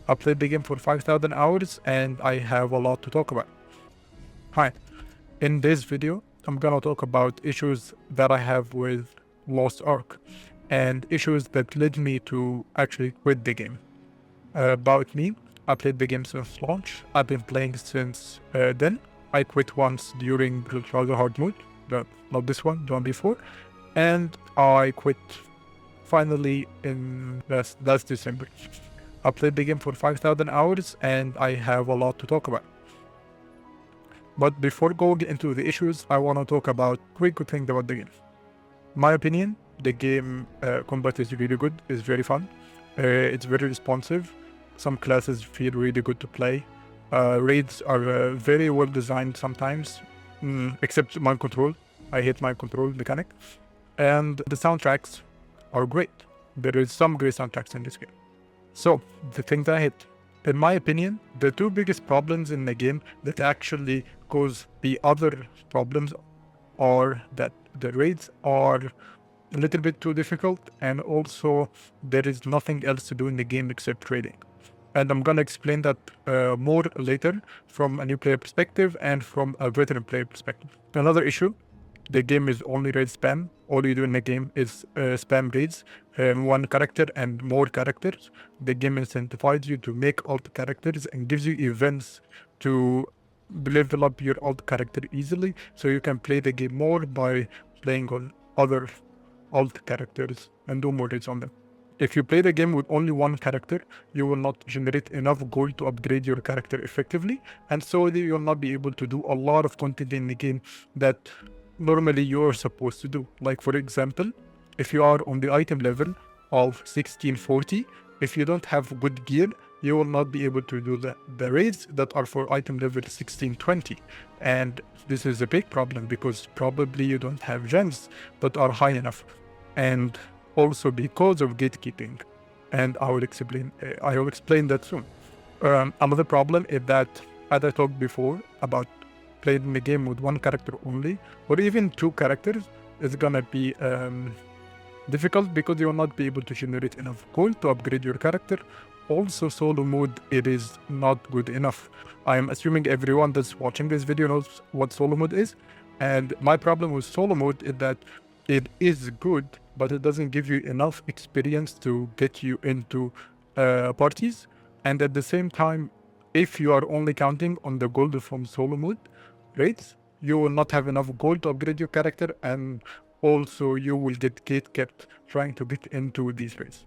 I played the game for 5,000 hours and I have a lot to talk about. Hi, in this video, I'm gonna talk about issues that I have with Lost Ark and issues that led me to actually quit the game. About me, I played the game since launch. I've been playing since then. I quit once during the hard mode, not this one, the one before, and I quit finally in last December. I played the game for 5,000 hours and I have a lot to talk about. But before going into the issues, I want to talk about quick good things about the game. My opinion, the game combat is really good, it's very fun, it's very responsive. Some classes feel really good to play. Raids are very well designed sometimes, except mind control. I hate mind control mechanic. And the soundtracks are great. There is some great soundtracks in this game. So, the thing that I hate, in my opinion, the two biggest problems in the game that actually cause the other problems are that the raids are a little bit too difficult, and also there is nothing else to do in the game except trading. And I'm gonna explain that more later from a new player perspective and from a veteran player perspective. Another issue, the game is only raid spam. All you do in the game is spam raids, one character and more characters. The game incentivizes you to make alt characters and gives you events to level up your alt character easily, so you can play the game more by playing on other alt characters and do more raids on them. If you play the game with only one character, you will not generate enough gold to upgrade your character effectively, and so you will not be able to do a lot of content in the game that normally you're supposed to do. Like for example, if you are on the item level of 1640, if you don't have good gear, you will not be able to do the raids that are for item level 1620. And this is a big problem because probably you don't have gems that are high enough. And also because of gatekeeping. And I will explain that soon. Another problem is that, as I talked before about playing the game with one character only, or even two characters, is gonna be difficult because you will not be able to generate enough gold to upgrade your character. Also, solo mode, it is not good enough. I am assuming everyone that's watching this video knows what solo mode is, and my problem with solo mode is that it is good, but it doesn't give you enough experience to get you into parties. And at the same time, if you are only counting on the gold from solo mode raids, you will not have enough gold to upgrade your character, and also you will get gatekept trying to get into these raids.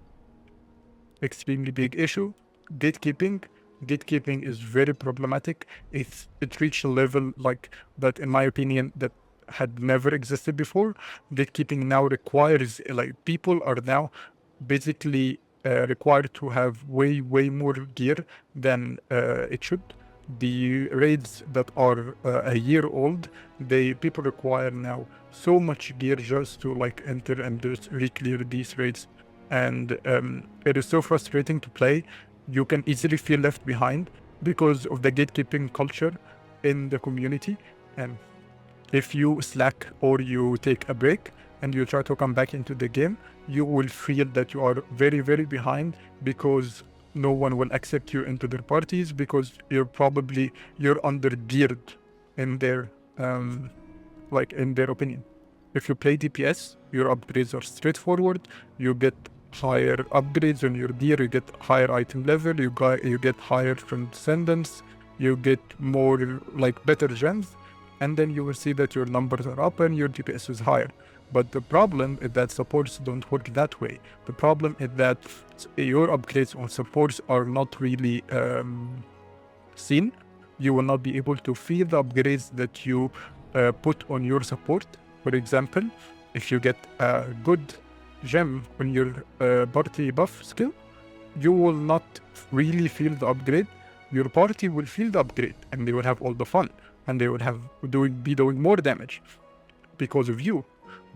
Extremely big issue. Gatekeeping. Gatekeeping is very problematic. It reached a level like that, in my opinion, that had never existed before. Gatekeeping now requires, like, people are now basically required to have way more gear than it should. The raids that are a year old, people require now so much gear just to like enter and just re-clear these raids, and it is so frustrating to play. You can easily feel left behind because of the gatekeeping culture in the community, and if you slack or you take a break and you try to come back into the game, you will feel that you are very behind because no one will accept you into their parties because you're under-geared in their in their opinion. If you play DPS, your upgrades are straightforward. You get higher upgrades on your gear, you get higher item level, you get higher transcendence, you get more better gems, and then you will see that your numbers are up and your DPS is higher. But the problem is that supports don't work that way. The problem is that your upgrades on supports are not really seen. You will not be able to feel the upgrades that you put on your support. For example, if you get a good gem on your party buff skill, you will not really feel the upgrade. Your party will feel the upgrade and they will have all the fun and they will be doing more damage because of you.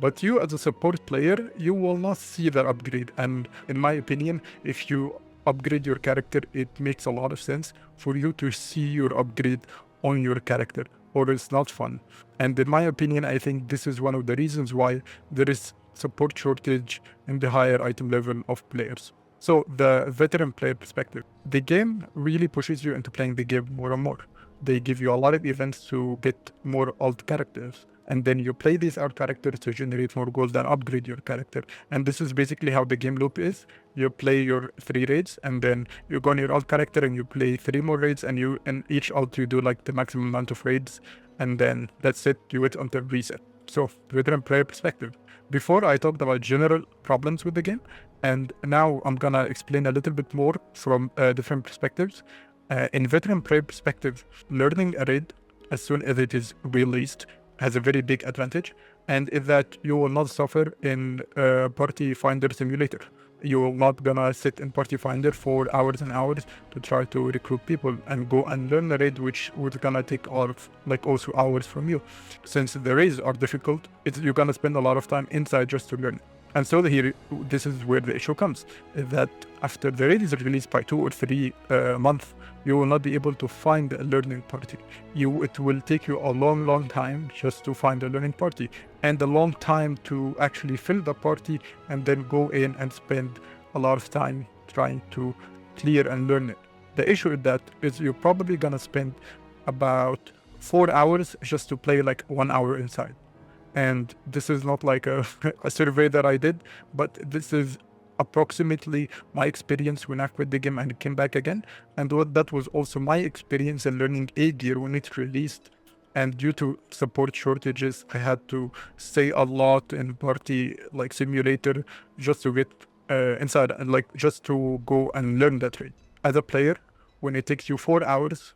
But you as a support player, you will not see that upgrade. And in my opinion, if you upgrade your character, it makes a lot of sense for you to see your upgrade on your character, or it's not fun. And in my opinion, I think this is one of the reasons why there is support shortage in the higher item level of players. So the veteran player perspective, the game really pushes you into playing the game more and more. They give you a lot of events to get more alt characters. And then you play these alt characters to generate more gold and upgrade your character. And this is basically how the game loop is. You play your 3 raids, and then you go on your alt character and you play 3 more raids, and each alt you do like the maximum amount of raids, and then that's it. You wait until reset. So veteran player perspective. Before I talked about general problems with the game, and now I'm gonna explain a little bit more from different perspectives. In veteran player perspective, learning a raid as soon as it is released has a very big advantage, and is that you will not suffer in Party Finder Simulator. You will not gonna sit in Party Finder for hours and hours to try to recruit people and go and learn a raid, which would gonna take also hours from you. Since the raids are difficult, you're gonna spend a lot of time inside just to learn. And so here, this is where the issue comes, is that after the raid is released by 2 or 3 months, you will not be able to find a learning party. It will take you a long time just to find a learning party, and a long time to actually fill the party and then go in and spend a lot of time trying to clear and learn it. The issue with that is you're probably gonna spend about 4 hours just to play like 1 hour inside. And this is not like a survey that I did, but this is approximately my experience when I quit the game and came back again. And that was also my experience in learning A-Gear when it released. And due to support shortages, I had to stay a lot in Party Simulator just to get inside and just to go and learn that trade. As a player, when it takes you 4 hours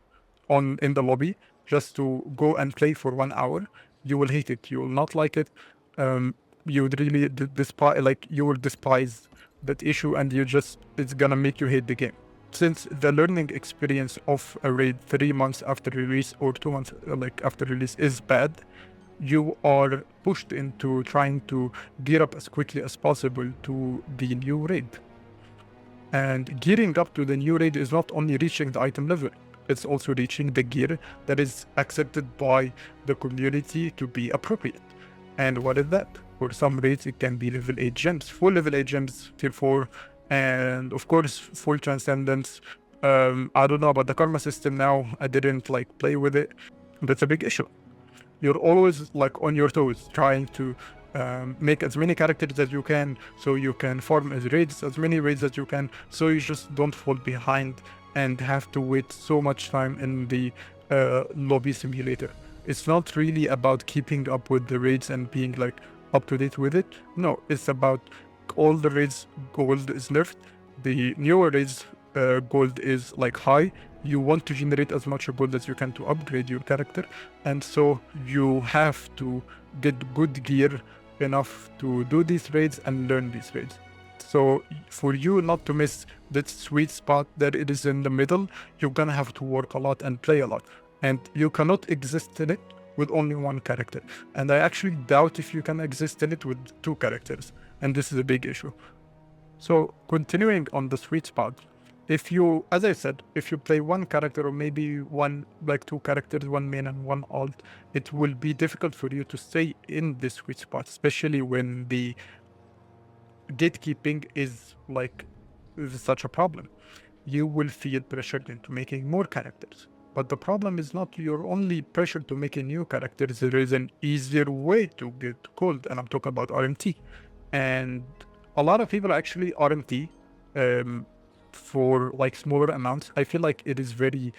in the lobby just to go and play for 1 hour, you will hate it. You will not like it. You would really despise, you will despise that issue, and it's gonna make you hate the game. Since the learning experience of a raid 3 months after release or 2 months after release is bad, you are pushed into trying to gear up as quickly as possible to the new raid. And gearing up to the new raid is not only reaching the item level, it's also reaching the gear that is accepted by the community to be appropriate. And what is that? For some raids, it can be level 8 gems, full level 8 gems, tier 4, and of course, full transcendence. I don't know about the karma system now. I didn't play with it. That's a big issue. You're always on your toes, trying to make as many characters as you can, so you can farm as many raids as you can, so you just don't fall behind and have to wait so much time in the lobby simulator. It's not really about keeping up with the raids and being up to date with it. No, it's about all the raids gold is nerfed. The newer raids gold is high. You want to generate as much gold as you can to upgrade your character, and so you have to get good gear enough to do these raids and learn these raids. So for you not to miss that sweet spot that it is in the middle, you're gonna have to work a lot and play a lot. And you cannot exist in it with only one character. And I actually doubt if you can exist in it with 2 characters. And this is a big issue. So continuing on the sweet spot, as I said, if you play one character or maybe 2 characters, 1 main and 1 alt, it will be difficult for you to stay in this sweet spot, especially when the gatekeeping is such a problem. You will feel pressured into making more characters. But the problem is not you're only pressured to make a new characters. There is an easier way to get gold, and I'm talking about RMT. And a lot of people actually RMT for smaller amounts. I feel like it is very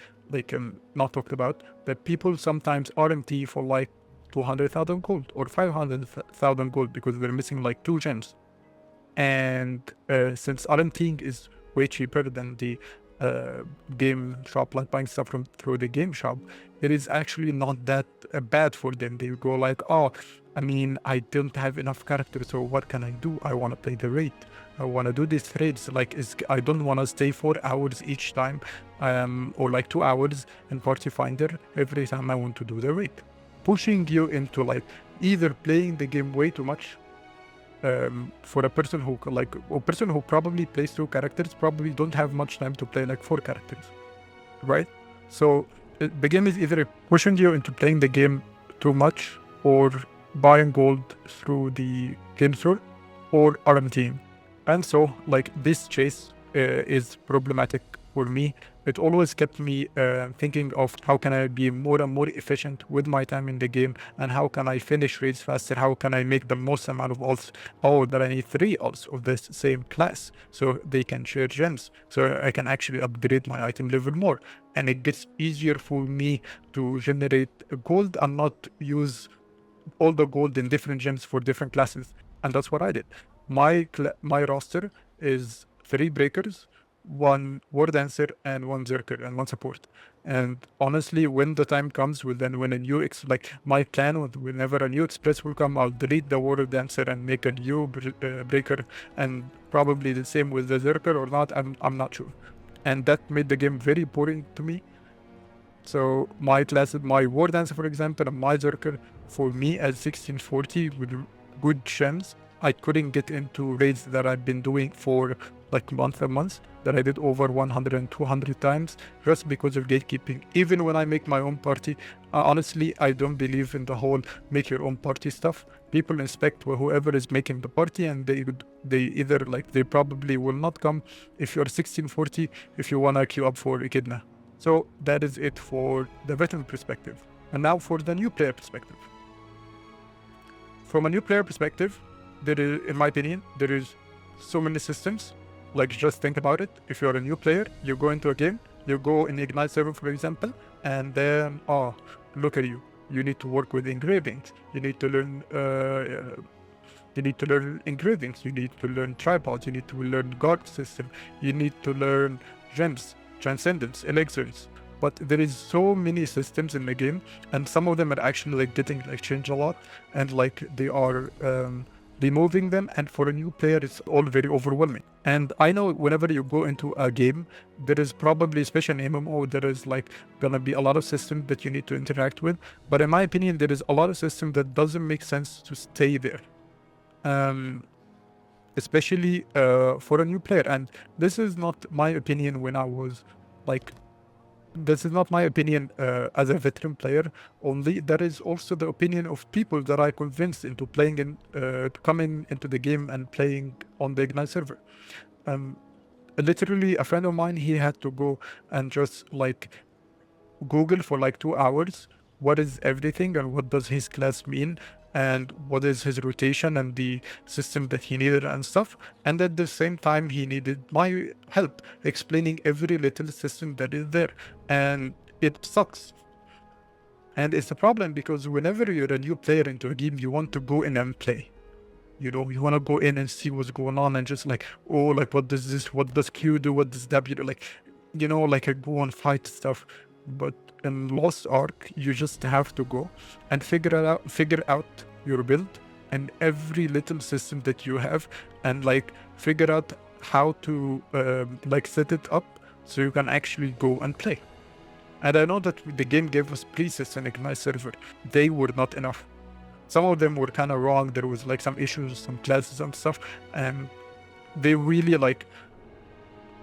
not talked about, that people sometimes RMT for 200,000 gold or 500,000 gold because they're missing 2 gems. And since RMTing is way cheaper than the game shop, buying stuff through the game shop, it is actually not that bad for them. They go I don't have enough characters, so what can I do? I want to play the raid. I want to do these raids. I don't want to stay 4 hours each time, or 2 hours in Party Finder every time I want to do the raid. Pushing you into either playing the game way too much. For a person who probably plays 2 characters, probably don't have much time to play 4 characters, right? So the game is either pushing you into playing the game too much, or buying gold through the game store, or RMTing. And so this chase is problematic for me. It always kept me thinking of how can I be more and more efficient with my time in the game, and how can I finish raids faster, how can I make the most amount of ults. Oh, that I need 3 ults of this same class so they can share gems, so I can actually upgrade my item level more, and it gets easier for me to generate gold and not use all the gold in different gems for different classes. And that's what I did. My roster is 3 breakers, 1 war dancer, and 1 zerker, and 1 support. And honestly, when the time comes, when a new my plan with whenever a new express will come, I'll delete the war dancer and make a new breaker, and probably the same with the zerker or not. I'm not sure. And that made the game very boring to me. So my classes, my war dancer, for example, and my zerker, for me as 1640 with good gems, I couldn't get into raids that I've been doing for like months and months, that I did over 100 and 200 times, just because of gatekeeping. Even when I make my own party, honestly, I don't believe in the whole make your own party stuff. People inspect whoever is making the party, and they either they probably will not come if you're 1640 if you wanna queue up for Echidna. So that is it for the veteran perspective. And now for the new player perspective. From a new player perspective, there is, in my opinion, there is so many systems. Like, just think about it. If you're a new player, you go into a game, you go in the Ignite server, for example, and then, oh, look at you. You need to work with engravings. You need to learn engravings. You need to learn tripods. You need to learn guard system. You need to learn gems, transcendence, elixirs. But there is so many systems in the game, and some of them are actually getting changed a lot, and they are removing them, and for a new player it's all very overwhelming. And I know whenever you go into a game, there is probably, especially in MMO, there is gonna be a lot of systems that you need to interact with, but in my opinion there is a lot of systems that doesn't make sense to stay there, especially for a new player. And this is not my opinion when I was this is not my opinion as a veteran player only. That is also the opinion of people that I convinced into playing coming into the game and playing on the Ignite server. Literally, a friend of mine, he had to go and just Google for 2 hours what is everything and what does his class mean and what is his rotation and the system that he needed and stuff. And at the same time, he needed my help explaining every little system that is there. And it sucks. And it's a problem because whenever you're a new player into a game, you want to go in and play. You know, you want to go in and see what's going on and just what does this, what does Q do, what does W do, I go and fight stuff. But in Lost Ark, you just have to go and figure out your build and every little system that you have, and figure out how to set it up so you can actually go and play. And I know that the game gave us presets in Ignite server. They were not enough. Some of them were kind of wrong. There was some issues, some classes and stuff, and they really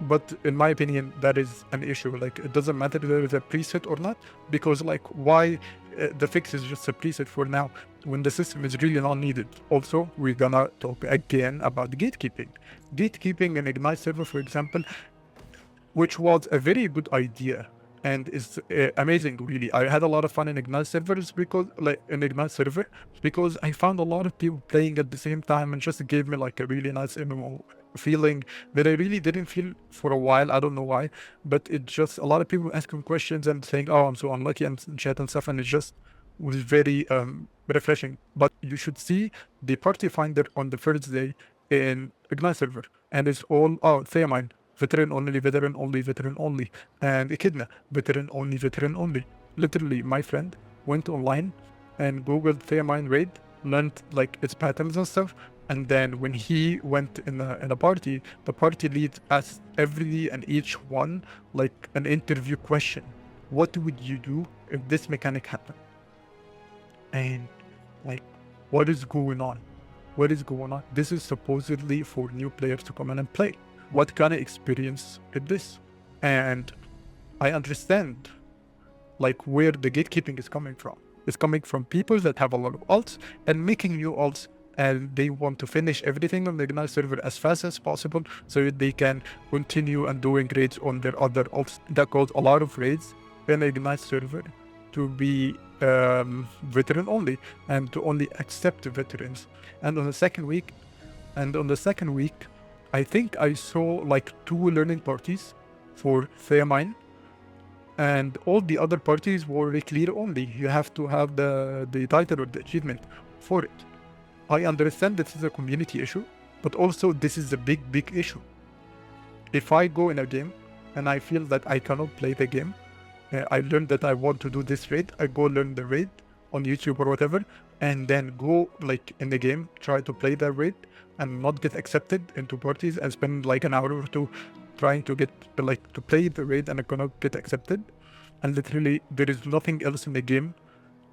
but in my opinion, that is an issue. It doesn't matter if there is a preset or not, because why the fix is just a preset for now when the system is really not needed. Also, we're gonna talk again about gatekeeping. Gatekeeping in Ignite server, for example, which was a very good idea and is amazing, really. I had a lot of fun in Ignite servers because I found a lot of people playing at the same time, and just gave me a really nice MMO feeling that I really didn't feel for a while. I don't know why, but it just, a lot of people asking questions and saying, oh, I'm so unlucky and chat and stuff, and it just was very refreshing. But you should see the party finder on the first day in Ignite server, and it's all Theamine, veteran only, veteran only, veteran only, and Echidna, veteran only. Literally, my friend went online and googled Theamine raid, learned its patterns and stuff, and then when he went in a party, the party lead asked every and each one an interview question. What would you do if this mechanic happened? And what is going on? What is going on? This is supposedly for new players to come in and play. What kind of experience is this? And I understand where the gatekeeping is coming from. It's coming from people that have a lot of alts and making new alts and they want to finish everything on the Ignite server as fast as possible so that they can continue and doing raids on their other alts. That caused a lot of raids in the Ignite server to be veteran only and to only accept veterans. And on the second week, I think I saw like 2 learning parties for Theamine, and all the other parties were clear only. You have to have the title or the achievement for it. I understand this is a community issue, but also this is a big issue. If I go in a game and I feel that I cannot play the game, I learned that I want to do this raid, I go learn the raid on YouTube or whatever, and then go like in the game, try to play that raid and not get accepted into parties and spend like an hour or 2 trying to get like to play the raid and I cannot get accepted. And literally there is nothing else in the game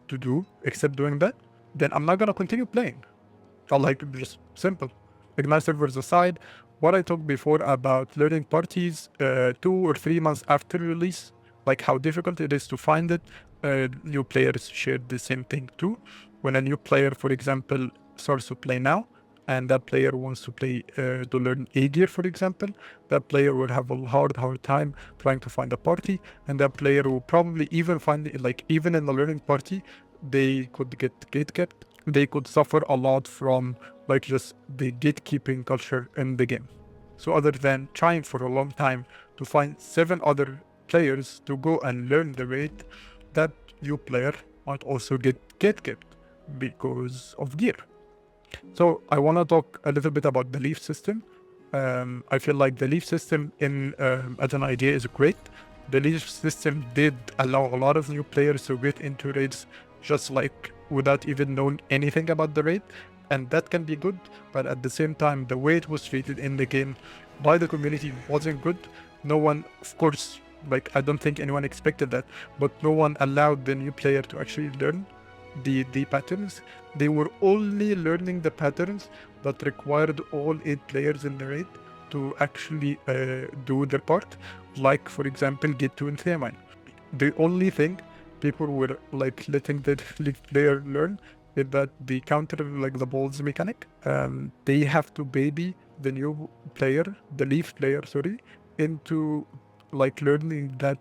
to do except doing that, then I'm not gonna continue playing. I like just simple. Ignite servers aside, what I talked before about learning parties 2 or 3 months after release, like how difficult it is to find it. New players share the same thing too. When a new player, for example, starts to play now, and that player wants to play to learn A gear, for example, that player will have a hard time trying to find a party, and that player will probably even find it, like even in the learning party, they could get gatekept. They could suffer a lot from like just the gatekeeping culture in the game. So other than trying for a long time to find 7 other players to go and learn the raid, that new player might also get gatekept because of gear. So I want to talk a little bit about the leaf system. I feel like the leaf system as an idea is great. The leaf system did allow a lot of new players to get into raids just like without even knowing anything about the raid, and that can be good, but at the same time the way it was treated in the game by the community wasn't good. No one, of course, like I don't think anyone expected that, but no one allowed the new player to actually learn the patterns. They were only learning the patterns that required all 8 players in the raid to actually do their part, like for example get to Theamine. The only thing people were like letting the leaf player learn is that the counter, like the balls mechanic, they have to baby the new player, the leaf player, sorry, into like learning that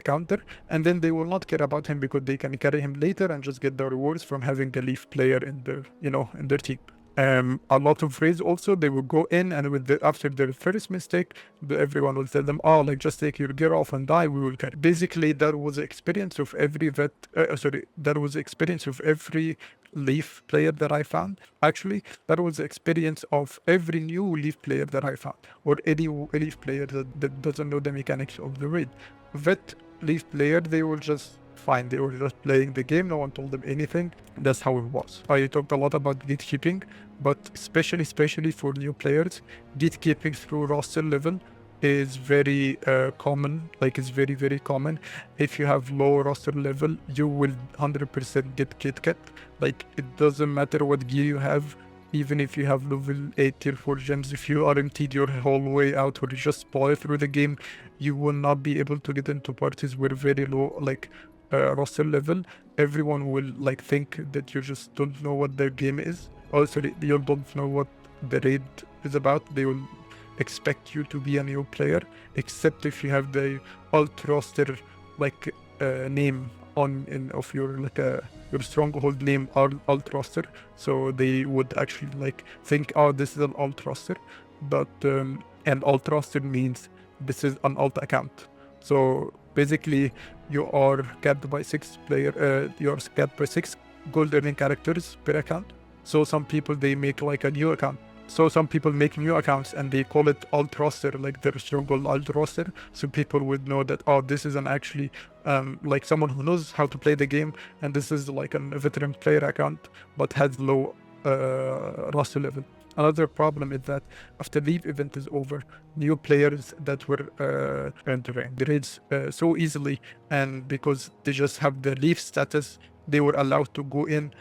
counter, and then they will not care about him because they can carry him later and just get the rewards from having the leaf player in their, in their team. A lot of raids also, they will go in and after their first mistake, everyone will tell them, oh, like just take your gear off and die, we will carry. Basically, that was the experience of every that was the experience of every leaf player that I found. Actually, that was the experience of every new leaf player that I found, or any leaf player that doesn't know the mechanics of the raid. Vet leaf player, they were just fine. They were just playing the game. No one told them anything. That's how it was. I talked a lot about gatekeeping, but especially for new players, gatekeeping through roster level is very common. Like it's very common. If you have low roster level, you will 100% get gatekept. Like it doesn't matter what gear you have. Even if you have level 8 tier 4 gems, if you emptied your whole way out or you just spoil through the game, you will not be able to get into parties with very low roster level. Everyone will like think that you just don't know what their game is. Also, you don't know what the raid is about. They will expect you to be a new player, except if you have the alt roster name of your your stronghold name alt roster, so they would actually think, oh, this is an alt roster, but and alt roster means this is an alt account. So basically you are capped by 6 gold earning characters per account. So some people, they make a new account. So some people make new accounts and they call it alt roster, like their stronghold alt roster. So people would know that, oh, this is actually someone who knows how to play the game, and this is a veteran player account, but has low roster level. Another problem is that after the event is over, new players that were entering the raids so easily, and because they just have the leaf status, they were allowed to go in.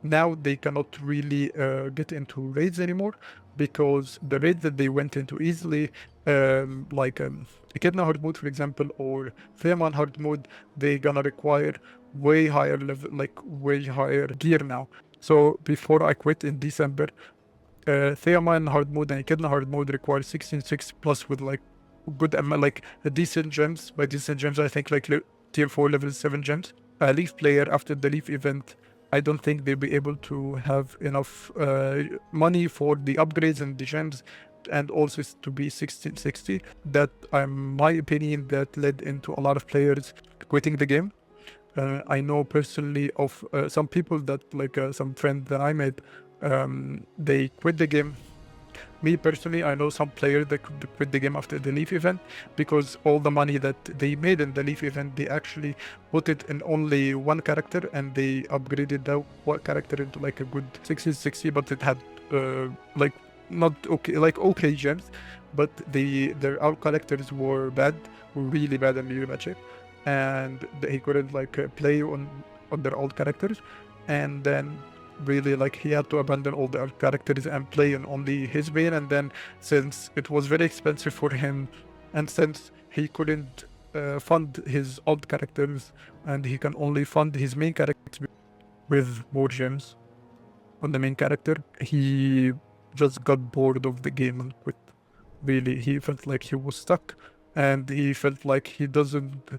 Now they cannot really get into raids anymore, because the raids that they went into easily, Echidna hard mode, for example, or Theman hard mode, they gonna require way higher level, way higher gear now. So before I quit in December, Theomine hard mode and Echidna hard mode requires 1660 plus with like good like decent gems. By decent gems, I think like tier 4 level 7 gems. A Leaf player after the Leaf event, I don't think they'll be able to have enough money for the upgrades and the gems, and also to be 1660. That, my opinion, that led into a lot of players quitting the game. I know personally of some people that like some friends that I made, they quit the game. Me personally, I know some players that quit the game after the Leaf event because all the money that they made in the Leaf event, they actually put it in only one character, and they upgraded that one character into like a good 60, but it had like not okay, like okay gems, but their out characters were really bad and really bad shape, and he couldn't like play on their old characters, and then really like he had to abandon all the old characters and play on only his main. And then since it was very expensive for him, and since he couldn't fund his old characters, and he can only fund his main character with more gems on the main character, he just got bored of the game and quit. Really, he felt like he was stuck, and he felt like he doesn't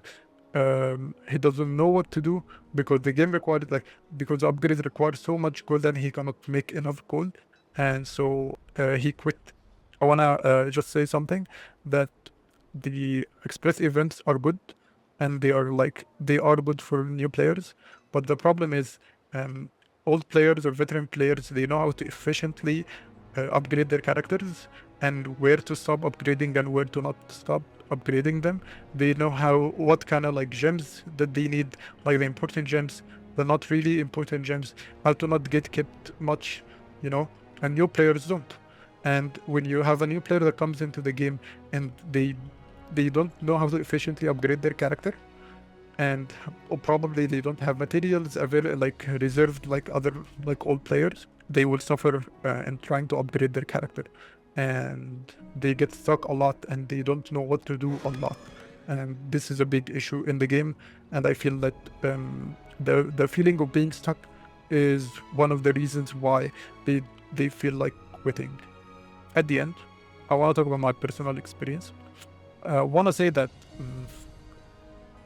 know what to do, because the game required because upgrades require so much gold and he cannot make enough gold, and so he quit. I wanna just say something, that the express events are good, and they are good for new players, but the problem is old players or veteran players, they know how to efficiently upgrade their characters, and where to stop upgrading and where to not stop upgrading them. They know what kind of like gems that they need, like the important gems, the not really important gems, how to not get kept much, and new players don't. And when you have a new player that comes into the game and they don't know how to efficiently upgrade their character, and probably they don't have materials reserved like other like old players, they will suffer in trying to upgrade their character, and they get stuck a lot and they don't know what to do a lot. And this is a big issue in the game, and I feel that the feeling of being stuck is one of the reasons why they feel like quitting. At the end, I want to talk about my personal experience. I want to say that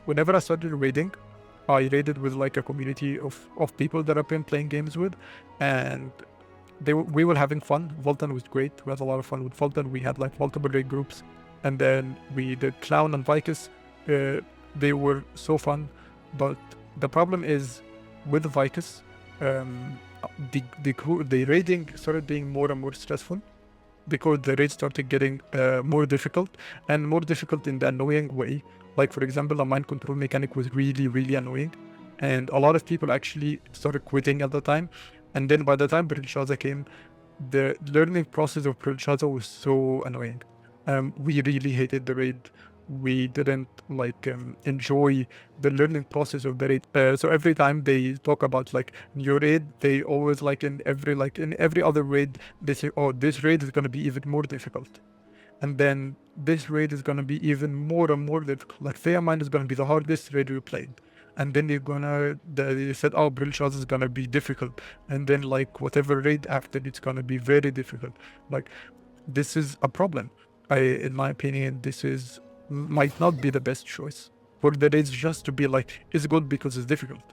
whenever I started raiding, I raided with like a community of people that I've been playing games with, and we were having fun. Voltan was great. We had a lot of fun with Voltan. We had like multiple raid groups, and then we did Clown and Vicus. They were so fun, but the problem is with Vicus, the raiding started being more and more stressful, because the raids started getting more difficult, and more difficult in the annoying way. Like, for example, the mind control mechanic was really, really annoying, and a lot of people actually started quitting at the time. And then by the time Brilshaza came, the learning process of Brilshaza was so annoying. We really hated the raid. We didn't enjoy the learning process of the raid. So every time they talk about like new raid, they always in every other raid, they say, oh, this raid is gonna be even more difficult. And then this raid is gonna be even more and more difficult. Like Theomine is gonna be the hardest raid we played. And then they said, oh, Brilshaz is gonna be difficult. And then like whatever raid after, it's gonna be very difficult. Like, this is a problem. In my opinion, this might not be the best choice for the raids, just to be like, it's good because it's difficult.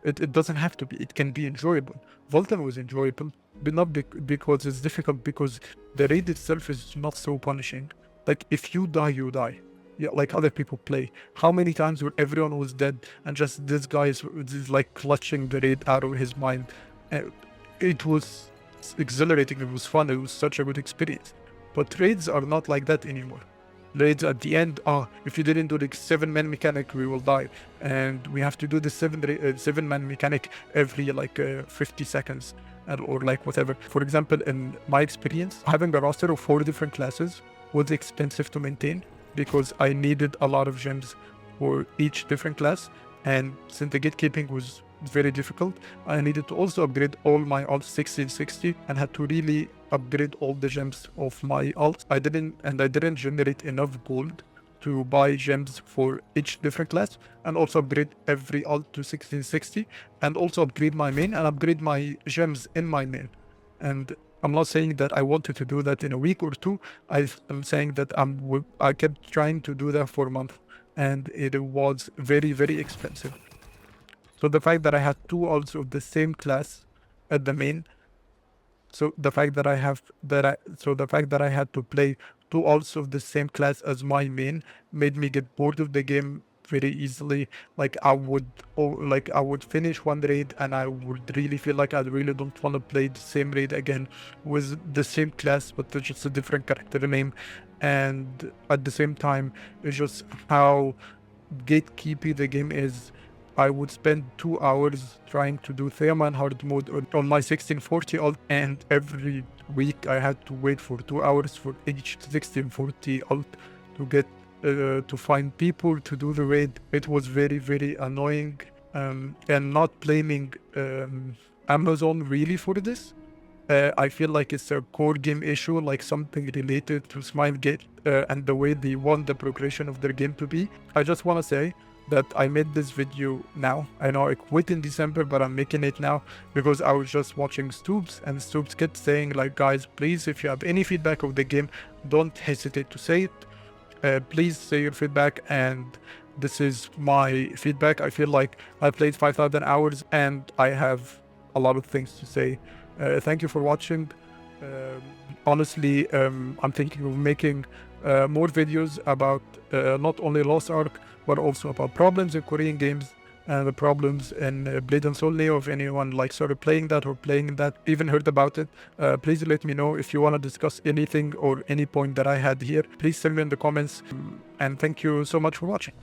It doesn't have to be. It can be enjoyable. Voltan was enjoyable, but not because it's difficult, because the raid itself is not so punishing. Like, if you die, you die. Yeah, like other people play. How many times where everyone was dead and just this guy is like clutching the raid out of his mind? It was exhilarating. It was fun. It was such a good experience. But raids are not like that anymore. Raids at the end, if you didn't do the 7-man mechanic, we will die, and we have to do the 7-man mechanic every 50 seconds, or like whatever. For example, in my experience, having a roster of 4 different classes was expensive to maintain, because I needed a lot of gems for each different class, and since the gatekeeping was very difficult, I needed to also upgrade all my alts 1660, and had to really upgrade all the gems of my alts. I didn't generate enough gold to buy gems for each different class, and also upgrade every alt to 1660, and also upgrade my main and upgrade my gems in my main. And I'm not saying that I wanted to do that in a week or two. I'm saying that I kept trying to do that for a month, and it was very, very expensive. So the fact that I had two alts of the same class at the main, so the fact that I had to play two alts of the same class as my main made me get bored of the game very easily. Like I would finish one raid and I would really feel like I really don't want to play the same raid again with the same class but with just a different character name. And at the same time, it's just how gatekeeping the game is. I would spend 2 hours trying to do Theoman hard mode on my 1640 alt, and every week I had to wait for 2 hours for each 1640 alt to get to find people to do the raid. It was very, very annoying, and not blaming Amazon really for this. I feel like it's a core game issue, like something related to Smilegate and the way they want the progression of their game to be. I just want to say that I made this video now. I know I quit in December, but I'm making it now because I was just watching Stoops, and Stoops kept saying like, guys, please, if you have any feedback of the game, don't hesitate to say it. Please say your feedback, and this is my feedback. I feel like I played 5,000 hours and I have a lot of things to say. Thank you for watching. Honestly, I'm thinking of making more videos about not only Lost Ark, but also about problems in Korean games and the problems in Blade and Soul Neo. If anyone like started playing that or playing that, even heard about it, please let me know. If you want to discuss anything or any point that I had here, please tell me in the comments. And thank you so much for watching.